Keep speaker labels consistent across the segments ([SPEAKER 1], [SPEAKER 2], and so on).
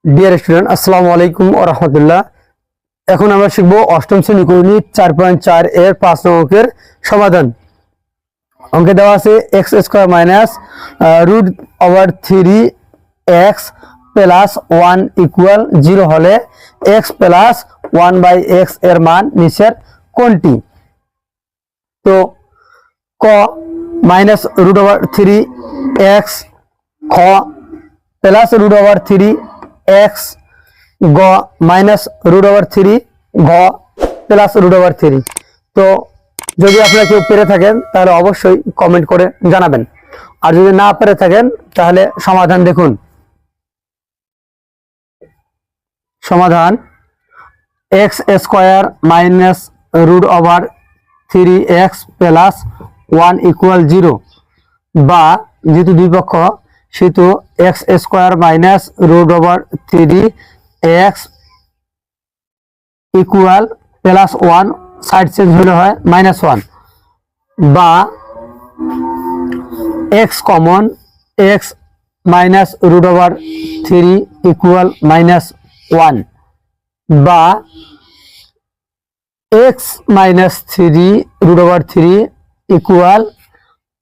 [SPEAKER 1] Dear student, আসসালামু আলাইকুম ওয়া রাহমাতুল্লাহ। এখন আমরা শিখব অষ্টম শ্রেণী গণিত 4.4 এর 5 নং অঙ্কের সমাধান। অঙ্কে দেওয়া আছে x² √3x প্লাস 1 ইকুয়াল 0 হলে x প্লাস 1/x এর মান নিচের কোনটি? তো ক -√3x, খ প্লাস √3x, গ -√3, ঘ প্লাস √3। তো যদি আপনারা কেউ পেরে থাকেন তাহলে অবশ্যই কমেন্ট করে জানাবেন, আর যদি না পেরে থাকেন তাহলে সমাধান দেখুন। সমাধান x² -√3x প্লাস 1 ইকুয়াল 0, বা যেহেতু দুই পক্ষ সেহেতু x² -√3x equal plus 1, side change হলে হয় -1, বা x কমন, x -√3 ইকুয়াল -1, বা x -3√3 ইকুয়াল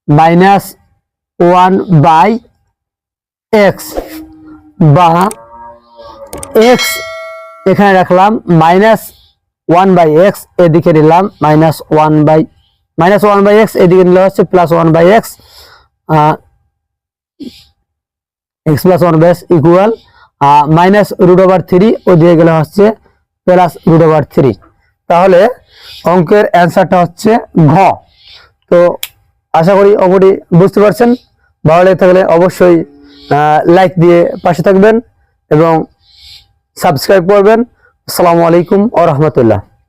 [SPEAKER 1] -1/x, বা x এখানে রাখলাম -1/x, এদিকে নিলাম -1/x, এদিকে নিলে হচ্ছে +1/x, x + 1/x ইকুয়াল -√3, ওদিকে গেলে হচ্ছে +√3। তাহলে অঙ্কের অ্যান্সারটা হচ্ছে ঘ। তো আশা করি অঙ্কটি বুঝতে পারছেন। ভালো লেগে থাকলে অবশ্যই লাইক দিয়ে পাশে থাকবেন এবং সাবস্ক্রাইব করবেন। আসসালামু আলাইকুম ওয়া রাহমাতুল্লাহ।